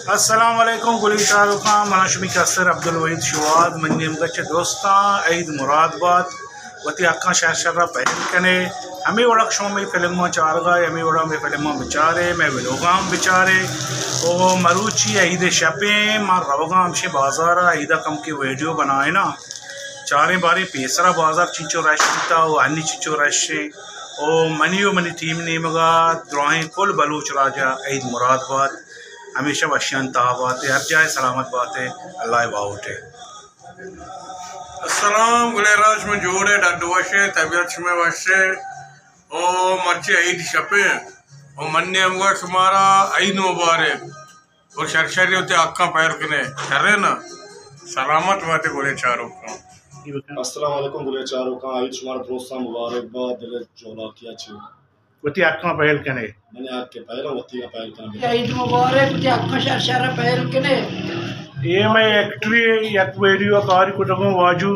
अस्सलाम वालेकुम गुली शाहरुखा मनशमी कसर अब्दुल वहीद शुआद मन्नीम गच्छ दोस्ता ईद मुरादबाद वती अक्का शहर पहल कने हमें वड़क शो में फिल्म चारगा हमें वड़ा में फिल्म बेचारे मैं विलोगाम बेचारे ओ मरूची ईद शपे मार रवगाम से बाजार ईदा कम की वीडियो बनाए ना चारे बारे पेसरा बाजार चिंचो रशता ओ अन्नी चिंचो रशे ओ मनियो मनी टीम नेमगा द्रोहें कुल बलूच राजा ईद मुरादबाद हमेशा वशियन ताबात हर जाए सलामत बात है अल्लाह बाउट है। अस्सलाम गुलेराज में जोड़े डड वशे तबियत में वशे ओ मर्चे ईद शपे ओ मन्ने हमगा शुमारा ईद मुबारक और शरशरी होते अक्का पैर कने करे ना सलामत बात गुले चारों का। अस्सलाम वालेकुम गुले चारों का ईद शुमारा दोस्ता मुबारकबाद दिल जोला किया छी वती अक्का पहल कने मैंने आपके पहला वती का पहल कने ईद मुबारक वती अक्का शरशरा पहल कने ये मैं एक्चुअली एक वीडियो कार को टगो वाजू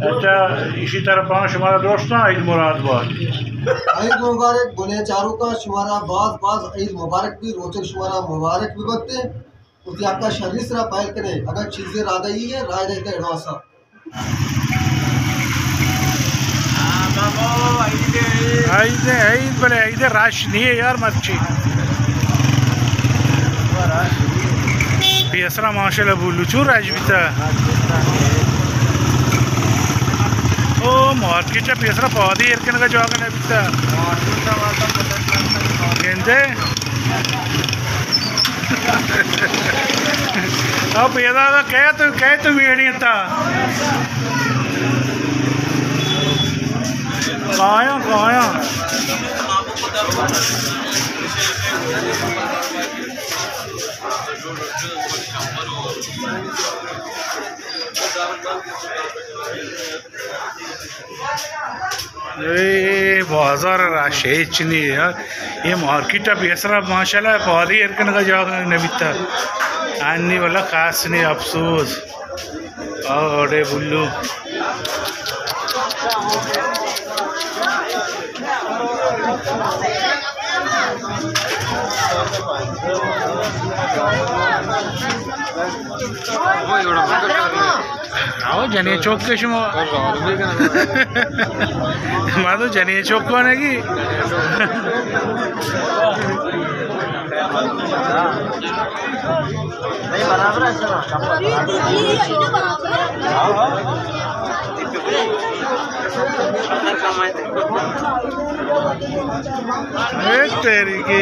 अच्छा इसी तरह पांच हमारा दोस्त ईद मुरादबाद ईद मुबारक गुले चारों का शुमारा बाज बाज ईद मुबारक भी रोचक शुमारा मुबारक भी बकते उती आपका शरीर से पहल कने अगर चीजें राधा ही है राय रहते एडवांसा ईद बड़े ईद राश नहीं है यार मर्ची पेसरा माशाल्लाह बुलुचू राज बिता ओ मार्केट पेसरा पौधे एरकन का जॉगन है बिता गेंदे अब पेदा का कह तो वेड़ी था काया काया बाजार राशेच नहीं यार ये मार्केट बेसरा माशाल्लाह पौधे एरकन का जॉग नबीता आनी वाला खास नहीं अफसोस और बुल्लू आओ जने चौक के शुमा माधो जने चौक को आने की तेरी के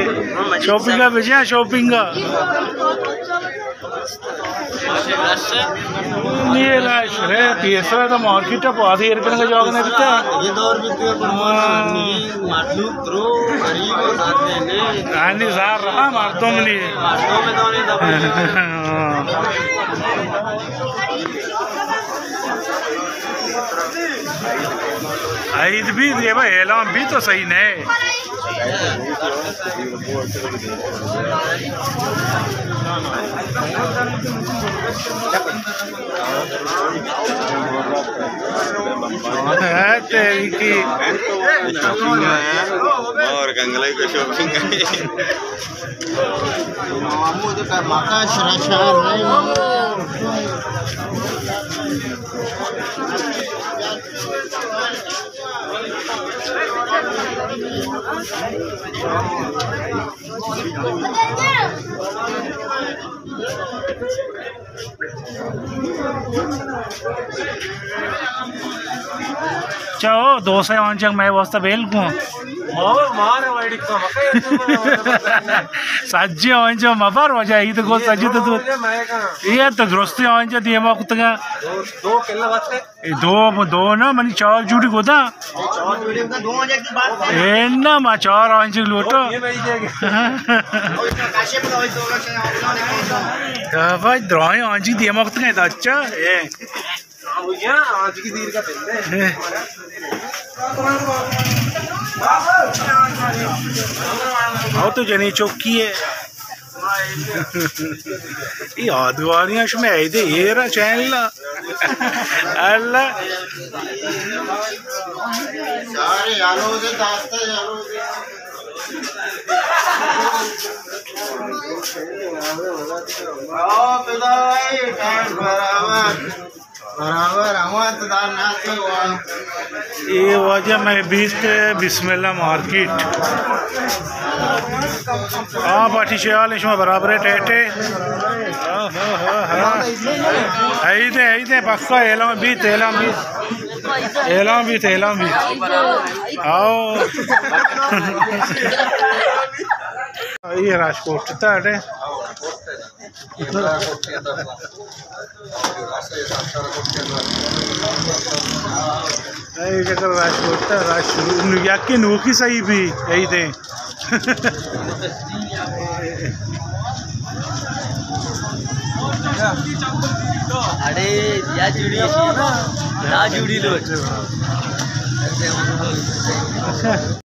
शॉपिंग का भेजा शॉपिंग का ये लाश रे तीसरा तो मार्केट है पौधे एरकन का जॉग नहीं बिता ये दौर बीते पर मारलू प्रो गरीब और साथ में आनी जार रहा मारतों में नहीं मारतों में तो नहीं दबा ईद भी ये भाई एलाम भी तो सही नहीं तेरी की और गंगलाई को शॉपिंग माता शहर चलो दो से आंचक मैं वास्ता बेल को सज्जी आंच मबार वजह ईद को सज्जी तो तू ये तो दोस्ती आंच दिए मा कुत्ता दो ना मनी चार जूड़ी को था ना मा चार आंच लोटो भाई द्रोही आंच दिए मा कुत्ता था अच्छा ये आज की देर का हाँ तो जनी चौकी है ये आदिवारियां में आई दे ये रहा चैनल अल्लाह यार यारो दे दास्ता यारो ये वजह मैं बीच बिस्मिल्लाह मार्केट हाँ बाटी शयाल इसमें बराबर टेटे ऐदे पक्का एलाम भी आओ ये राजकोट ताटे राजकोट याकी नूकी सही भी यही थे अरे या जुड़ी ना जुड़ी लो अच्छा